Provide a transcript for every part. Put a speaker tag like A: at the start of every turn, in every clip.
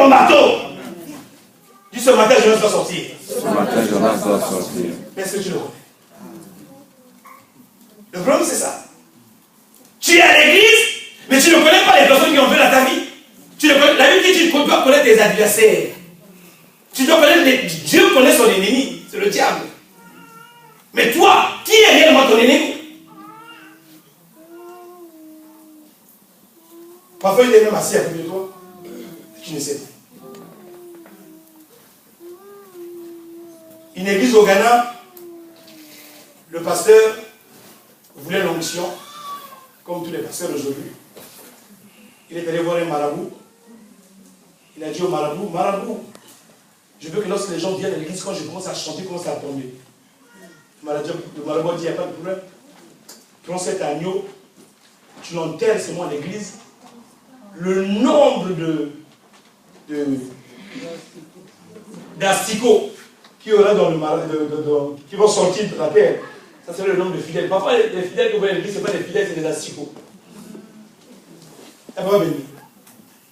A: ton bateau. Dis ce matin, Jonas doit sortir.
B: Ce matin, Jonas doit sortir.
A: Mais est-ce que tu le connais? Le problème, c'est ça. Tu es à l'église, mais tu ne connais pas les personnes qui ont fait dans ta vie. La Bible dit que tu dois connaître tes adversaires. Tu dois connaître Dieu connaît son ennemi, c'est le diable. Mais toi, qui est réellement ton ennemi? Parfois, il est même assis à côté de toi. Tu ne sais pas. Une église au Ghana, le pasteur voulait l'onction, comme tous les pasteurs d'aujourd'hui. Il est allé voir un marabout. Il a dit au marabout, marabout, je veux que lorsque les gens viennent à l'église, quand je commence à chanter, commence à tomber. Le marabout a dit, il n'y a pas de problème. Prends cet agneau, tu l'enterres seulement à l'église. Le nombre d'asticots qui aura dans le qui vont sortir de la terre, ça serait le nombre de fidèles. Parfois, les fidèles que vous voyez à l'église, ce ne sont pas des fidèles, c'est des asticots.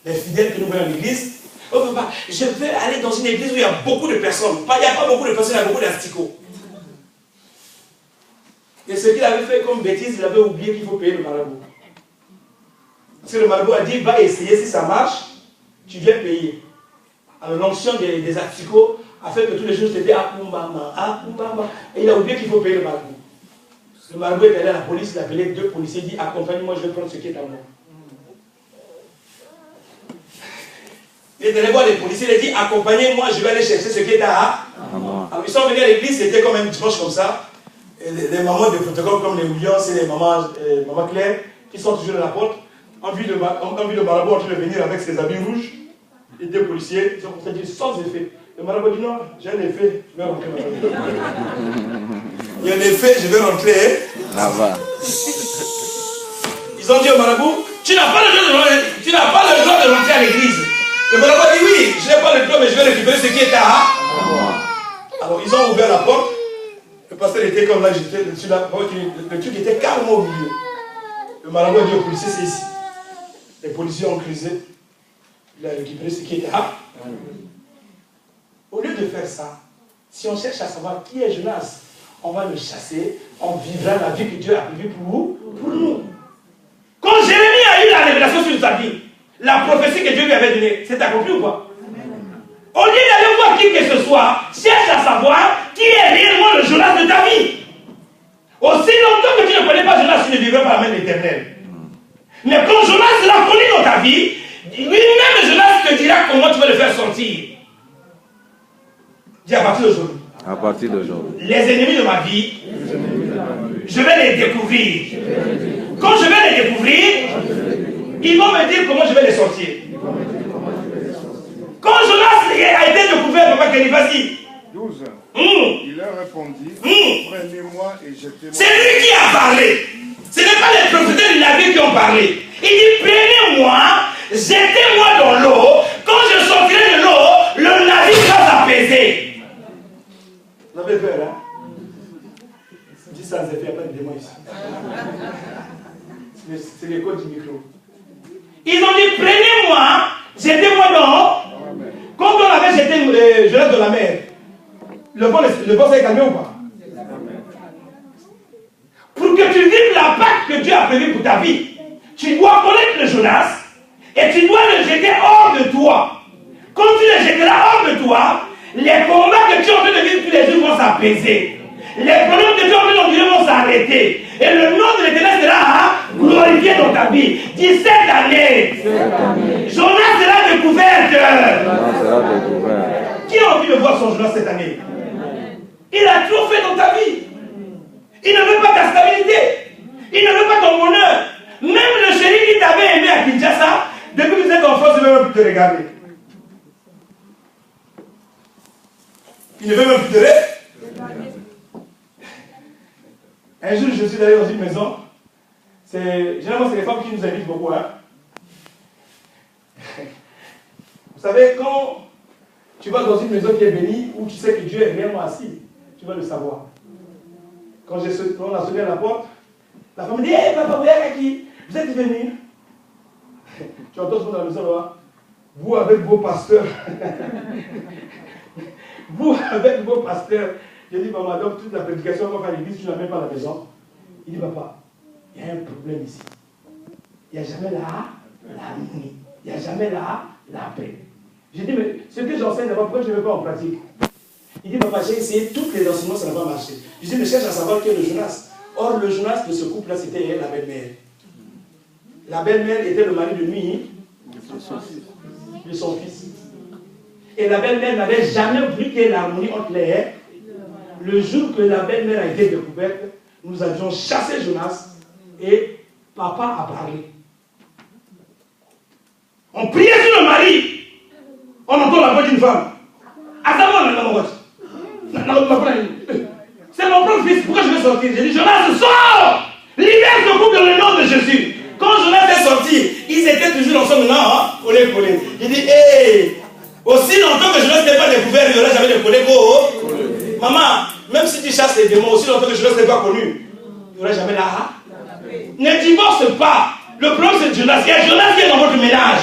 A: Les fidèles que nous voyons à l'église, oh papa, je veux aller dans une église où il y a beaucoup de personnes. Il n'y a pas beaucoup de personnes, il y a beaucoup d'asticots. Et ce qu'il avait fait comme bêtise, il avait oublié qu'il faut payer le marabout. Parce que le marabout a dit, va essayer, si ça marche, tu viens payer. Alors l'onction des asticots a fait que tous les jours c'était Akumbamba. Et il a oublié qu'il faut payer le marabout. Le marabout est allé à la police, il a appelé 2 policiers, il dit, accompagne-moi, je vais prendre ce qui est à moi. Il est allé voir les policiers, il a dit, accompagnez-moi, je vais aller chercher ce qui est à moi. Alors ils sont venus à l'église, c'était comme un dimanche comme ça. Et les mamans de protocole comme les Williams et les mamans Claire, qui sont toujours dans la porte, ont vu le marabout en train de venir avec ses habits rouges. Et 2 policiers, ils ont constaté sans effet. Le marabout dit non, j'ai un effet, je vais rentrer. Il y a un effet, je vais rentrer.
B: Là-bas.
A: Ils ont dit au marabout, tu n'as pas le droit de rentrer à l'église. Le marabout dit oui, je n'ai pas le droit, mais je vais récupérer ce qui est à moi. Alors ils ont ouvert la porte. Le pasteur était comme là, j'étais dessus là. Le truc était carrément au milieu. Le marabout a dit aux policiers, c'est ici. Les policiers ont crisé. Il a récupéré ce qui était à. Au lieu de faire ça, si on cherche à savoir qui est Jonas, on va le chasser, on vivra la vie que Dieu a prévue pour nous. Quand Jérémie a eu la révélation sur sa vie, la prophétie que Dieu lui avait donnée, c'est accompli ou pas? Au lieu d'aller voir qui que ce soit, cherche à savoir qui est réellement le Jonas de ta vie. Aussi longtemps que tu ne connais pas Jonas, tu ne vivras pas la main de l'Éternel. Mais quand Jonas sera connu dans ta vie, lui-même Jonas te dira comment tu vas le faire sortir. Dis à partir d'aujourd'hui.
B: À partir d'aujourd'hui.
A: Les ennemis de ma vie, je vais les découvrir. Quand je vais les découvrir, ils vont me dire comment je vais les sortir. Quand Jonas a été découvert, papa Kelly, vas-y.
C: 12. Il leur répondit, prenez-moi et jetez-moi.
A: C'est lui qui a parlé. Ce n'est pas les prophètes de la vie qui ont parlé. Il dit, prenez-moi, jetez-moi dans l'eau. Quand je sortirai de l'eau, le navire va s'apaiser. Vous avez peur, hein? Dis ça, il n'y a pas de démon ici. C'est l'écho du micro. Ils ont dit, prenez-moi, jetez-moi dans. Quand on avait jeté Jonas dans la mer, le vent s'est calmé ou pas? Pour que tu vives la Pâque que Dieu a prévue pour ta vie, tu dois connaître le Jonas et tu dois le jeter hors de toi. Quand tu le jetteras hors de toi, les combats que tu es en train de vivre tous les jours vont s'apaiser. Les problèmes que tu es en train de vivre vont s'arrêter. Et le nom de l'Éternel sera glorifié dans ta vie. Dis cette année, Jonas sera découvert. Qui a envie de voir son Jonas cette année? Il a tout fait dans ta vie. Il ne veut pas ta stabilité. Il ne veut pas ton bonheur. Même le chéri qui t'avait aimé à Kinshasa, depuis que vous êtes enfant, il ne veut même plus te regarder. Il ne veut même plus te regarder. Un jour, je suis allé dans une maison. Généralement, c'est les femmes qui nous invitent beaucoup. Hein? Vous savez, quand tu vas dans une maison qui est bénie, où tu sais que Dieu est réellement assis, tu vas le savoir. Quand on a sonné à la porte, la femme dit, hé, papa, vous êtes qui? Vous êtes venu? Tu entends ce qu'on a dans la maison là? Vous avec vos pasteurs, vous avec vos pasteurs, j'ai dit, maman, donc toute la prédication qu'on va faire à l'église, tu ne l'amènes pas à la maison. Il dit, papa, il y a un problème ici. Il n'y a jamais l'harmonie. Il n'y a jamais la paix. J'ai dit, mais ce que j'enseigne d'abord, pourquoi je ne le mets pas en pratique? Il dit, papa, j'ai essayé tous les enseignements, ça n'a pas marché. Je dis, mais cherche à savoir qui est le Jonas. Or, le Jonas de ce couple-là, c'était la belle-mère. La belle-mère était le mari de nuit de son fils. Et la belle-mère n'avait jamais voulu qu'il y ait l'harmonie entre les airs. Le jour que la belle-mère a été découverte, nous avions chassé Jonas et papa a parlé. On priait sur le mari. On entend la voix d'une femme. C'est mon propre fils, pourquoi je vais sortir? J'ai dit, Jonas, sors! Libère ce couple dans le nom de Jésus. Quand Jonas est sorti, ils étaient toujours ensemble maintenant, collés. Il dit, hé, aussi longtemps que Jonas n'est pas découvert, il n'y aura jamais de collés. Maman, même si tu chasses les démons, aussi longtemps que Jonas n'est pas connu, il n'y aura jamais la. Ne divorce pas. Le problème c'est Jonas. Il y a Jonas qui est dans votre ménage.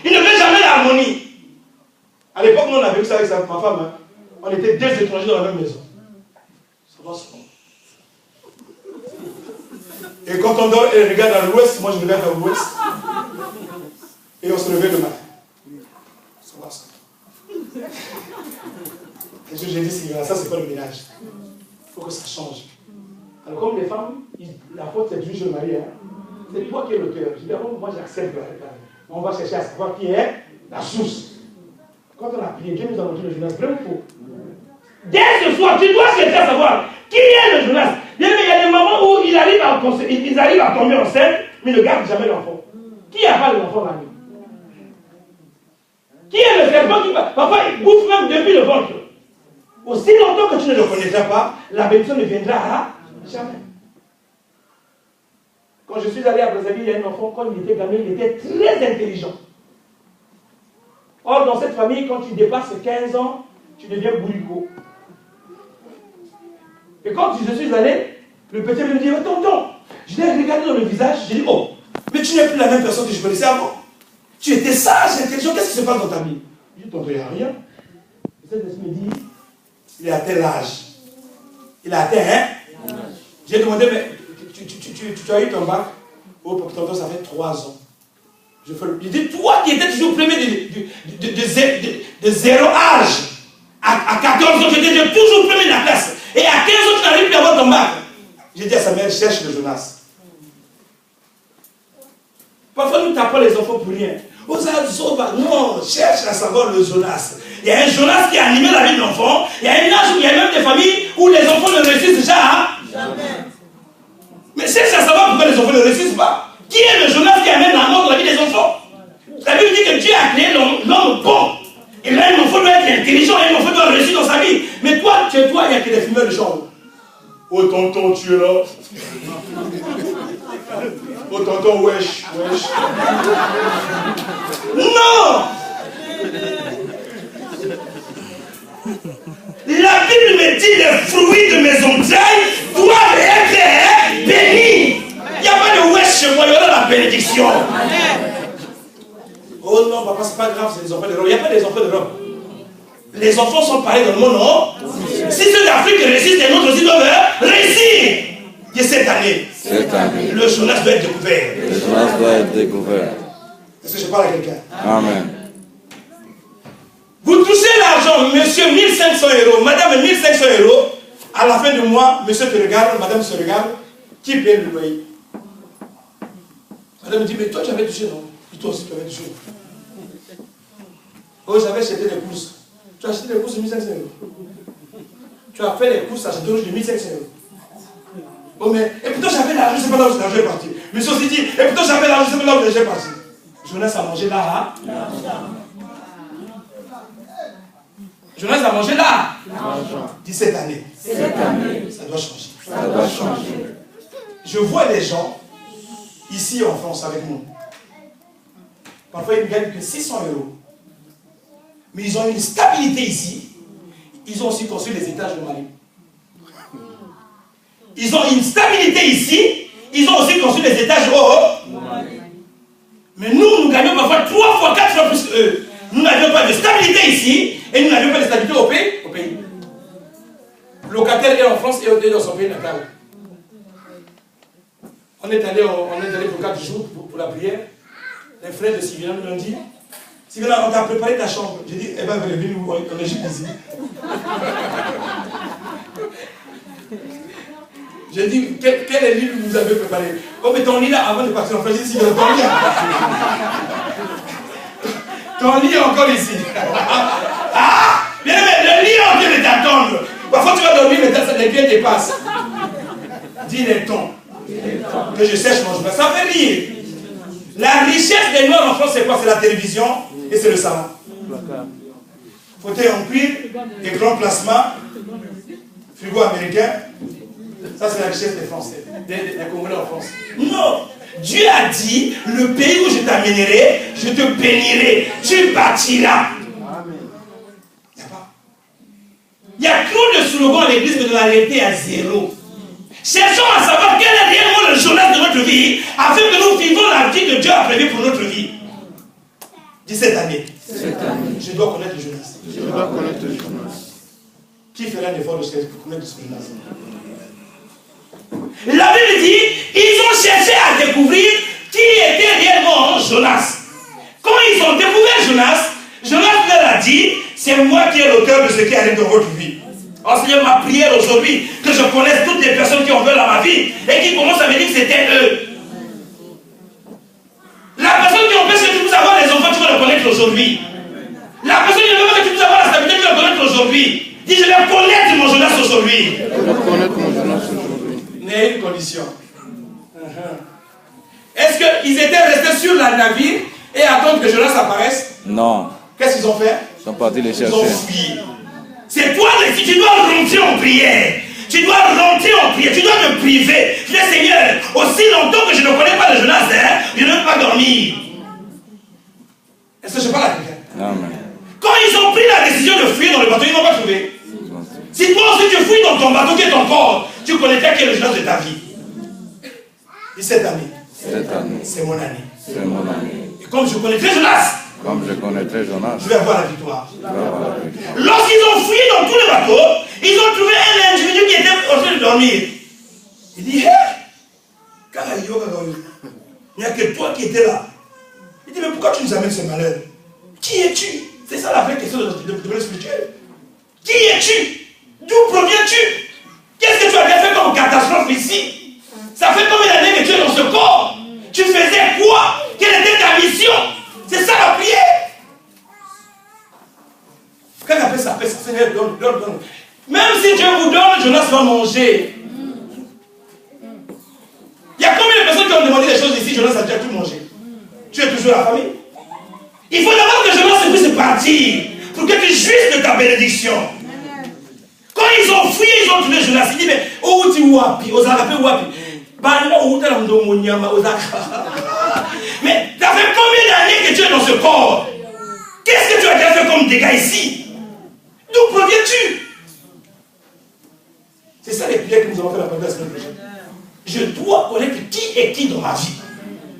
A: Il ne veut jamais l'harmonie. À l'époque, nous on avait vu ça avec ma femme. Hein. On était deux étrangers dans la même maison. Ça va souvent. Et quand on dort, elle regarde à l'ouest, moi je regarde à l'ouest. Et on se réveille le matin. Ça va ça. Et j'ai dit, ça c'est pas le ménage. Il faut que ça change. Alors comme les femmes, la faute c'est toujours le mari. Hein. C'est toi qui es l'auteur. Je dis, moi j'accepte. On va chercher à savoir qui est la source. Quand on a prié, Dieu nous a montré le Jonas. Vrai ou faux? Dès ce soir, tu dois chercher à savoir qui est le Jonas. Il y a des moments où ils arrivent à tomber enceinte, mais ne gardent jamais l'enfant. Qui a pas l'enfant la nuit? Qui est le serpent qui va? Parfois, il bouffe même depuis le ventre. Aussi longtemps que tu ne le connaîtras pas, la bénédiction ne viendra à jamais. Quand je suis allé à Brazzaville, il y a un enfant, quand il était gamin, il était très intelligent. Or, dans cette famille, quand tu dépasses 15 ans, tu deviens bourricot. Et quand je suis allé, le petit me dit, tonton, je l'ai regardé dans le visage, j'ai dit, oh, mais tu n'es plus la même personne que je connaissais avant. Tu étais sage, intelligent, qu'est-ce qui se passe dans ta vie? Je dis, tonton, il n'y a rien. Et cet esprit me dit, il a atteint l'âge. Il a atteint, hein? J'ai demandé, mais tu as eu ton bac? Oh, pour tonton, ça fait 3 ans. Je dis, toi qui étais toujours premier de 0 âge, à 14 ans, j'étais toujours premier de la classe. Et à 15 ans, tu n'arrives plus à avoir ton bac. J'ai dit à sa mère, cherche le Jonas. Parfois, nous tapons les enfants pour rien. Non, cherche à savoir le Jonas. Il y a un Jonas qui a animé la vie de l'enfant. Il y a un âge où il y a même des familles où les enfants ne réussissent déjà. Jamais. Mais cherche à savoir pourquoi les enfants ne réussissent pas. Qui est le Jonas qui amène la mort dans la vie des enfants? La Bible dit que Dieu a créé l'homme bon. Et là, un enfant doit être intelligent, un enfant doit réussir dans sa vie. Mais toi, chez toi, il n'y a que des fumeurs de chambre. Oh tonton, tu es là. Oh tonton, wesh. Non! La Bible me dit les fruits de mes entrailles doivent être bénis. Il n'y a pas de wesh chez moi, il y aura la bénédiction. Oh non, papa, c'est pas grave, c'est des enfants de robe. Il n'y a pas des enfants de robe. Les enfants sont pareils dans le monde, non? Si ceux d'Afrique réussissent, les nôtres aussi doivent réussir. Et cette année, le Jonas doit être découvert.
B: Le Jonas doit être découvert.
A: Est-ce que je parle à quelqu'un?
B: Amen.
A: Vous touchez l'argent, monsieur, 1500 €, madame, 1500 €. À la fin du mois, monsieur te regarde, madame se regarde. Qui paye le loyer? Madame me dit, mais toi tu avais touché, non? Et toi aussi tu avais touché. Oh, j'avais acheté des courses. Tu as acheté des courses de 1500 €. Tu as fait les courses à Château Rouge de 1500 €. Oh, mais, et pourtant j'avais l'argent, je ne sais pas là où l'argent est parti. Monsieur aussi dit, et pourtant j'avais l'argent, je ne sais pas là où l'argent est parti. Jonas a mangé là, hein? Jonas a mangé là. Dis cette année. Ça doit changer.
B: Ça doit changer.
A: Je vois des gens ici en France avec nous. Parfois ils ne gagnent que 600 €. Mais ils ont une stabilité ici. Ils ont aussi construit des étages au Mali. Ils ont une stabilité ici. Ils ont aussi construit des étages au Mali. Mais nous gagnons parfois 3 fois, 4 fois plus qu'eux. ici et nous n'avions pas de stabilité au pays. Le locataire est en France et on est dans son pays natal. On est allé pour 4 jours pour la prière. Les frères de Sylvia nous ont dit, Sylvia, on t'a préparé ta chambre. J'ai dit, eh bien, venez, on est juste ici. J'ai dit, quel est le lit que vous avez préparé? Oh, mais ton lit là, avant de partir en France, j'ai dit, ton lit. Ton lit est encore ici. Ah, bien, mais le lit est en train de t'attendre. Parfois, tu vas dormir, mais les pieds dépassent. Dis les tons. Que je sèche mon chemin. Ça fait rire. La richesse des Noirs en France, c'est quoi? C'est la télévision et c'est le salon. Fauteuil en cuir, écran plasma, frigo américain. Ça, c'est la richesse des Français, des Congolais en France. Non! Dieu a dit, le pays où je t'amènerai, je te bénirai, tu bâtiras. Il y a trop de slogans à l'église, mais de la réalité à zéro. Cherchons à savoir quel est réellement le journal de notre vie, afin que nous vivons la vie que Dieu a prévue pour notre vie. Dis cette année. Je dois connaître le Jonas. Qui fera l'effort de connaître ce Jonas? La Bible dit, ils ont cherché à découvrir qui était réellement Jonas. Quand ils ont découvert Jonas, Jonas leur a dit, c'est moi qui est l'auteur de ce qui arrive dans votre vie. Oh Seigneur, ma prière aujourd'hui, que je connaisse toutes les personnes qui ont fait dans ma vie et qui commencent à me dire que c'était eux. La personne qui empêche que tu puisses avoir les enfants, tu vas le connaître aujourd'hui. La personne qui ne veut pas que tu puisses avoir la stabilité, tu vas le connaître aujourd'hui. Dis, je vais connaître mon Jonas aujourd'hui. Mais une condition. Est-ce qu'ils étaient restés sur le navire et attendent que Jonas apparaisse?
B: Non.
A: Qu'est-ce qu'ils ont fait?
B: Ils sont partis les chercher.
A: Ils ont fui. C'est toi qui tu dois rentrer en prière. Tu dois rentrer en prière. Tu dois te priver. Tu dis, Seigneur, aussi longtemps que je ne connais pas le Jonas, je ne veux pas dormir. Est-ce que je parle à quelqu'un?
B: Amen.
A: Quand ils ont pris la décision de fuir dans le bateau, ils n'ont pas trouvé. Si toi aussi tu fuis dans ton bateau qui est ton corps, tu connaîtras quel est le Jonas de ta vie. Et cette année, c'est mon année.
B: C'est mon année.
A: Et comme je connaîtrai Jonas, je vais avoir la victoire. Lorsqu'ils ont fui dans tout le bateau, ils ont trouvé un individu qui était en train de dormir. Il dit, hé, il n'y a que toi qui étais là. Il dit, mais pourquoi tu nous amènes ce malheur? Qui es-tu? C'est ça la vraie question de domaine spirituel. Qui es-tu? D'où proviens-tu? Qu'est-ce que tu avais fait comme catastrophe ici? Ça fait combien d'années que tu es dans ce corps? Tu faisais quoi? Quelle était ta mission? C'est ça la prière. Quand on appelle ça, Seigneur, donne. Même si Dieu vous donne, Jonas va manger. Il y a combien de personnes qui ont demandé des choses ici? Jonas a déjà tout mangé. Tu es toujours la famille. Il faut d'abord que Jonas puisse partir pour que tu jouisses de ta bénédiction. Quand ils ont fui, ils ont trouvé Jonas. Il dit, mais où tu wapi? Aux Arabes, wapi? Mais ça fait combien d'années que tu es dans ce corps? Qu'est-ce que tu as déjà fait comme dégâts ici? D'où proviens-tu? C'est ça les prières que nous avons fait la semaine prochaine. Je dois connaître qui est qui dans ma vie.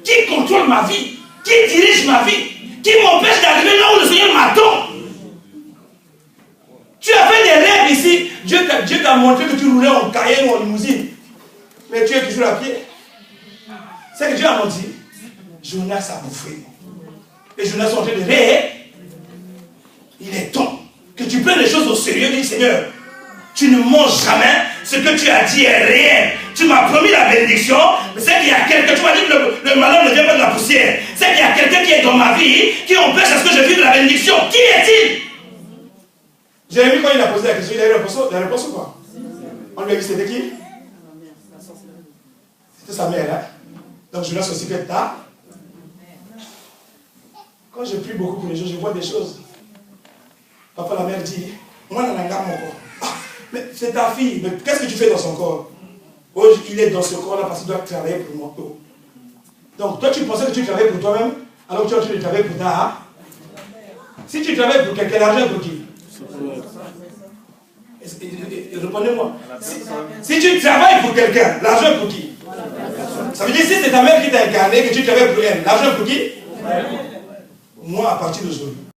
A: Qui contrôle ma vie? Qui dirige ma vie? Qui m'empêche d'arriver là où le Seigneur m'attend? Tu as fait des rêves ici. Dieu t'a montré que tu roulais en Cayenne ou en limousine. Mais tu es toujours à pied. C'est que Dieu a dit, Jonas a bouffé. Et Jonas est en train de rire. Il est temps que tu prennes les choses au sérieux. Dis, Seigneur, tu ne manges jamais. Ce que tu as dit est réel. Tu m'as promis la bénédiction. Mais c'est qu'il y a quelqu'un, tu m'as dit que le malheur ne vient pas de la poussière. C'est qu'il y a quelqu'un qui est dans ma vie qui empêche à ce que je vive la bénédiction. Qui est-il? Jérémie, quand il a posé la question, il a eu la réponse ou pas? On lui a dit, c'était qui? C'était sa mère, hein? Donc je laisse aussi fait tard. Quand je prie beaucoup pour les gens, je vois des choses. Papa, la mère dit, moi, je n'ai pas mon corps. Ah, mais c'est ta fille, mais qu'est-ce que tu fais dans son corps? Oh, il est dans ce corps-là parce qu'il doit travailler pour moi. Donc toi, tu pensais que tu travaillais pour toi-même, alors que tu es en train de travailler pour ta. Si tu travailles pour quelqu'un, l'argent pour qui? Répondez-moi. Si tu travailles pour quelqu'un, l'argent pour qui? Ça veut dire si c'est ta mère qui t'a incarné, que tu travailles pour elle, l'argent pour qui? Moi, à partir d'aujourd'hui.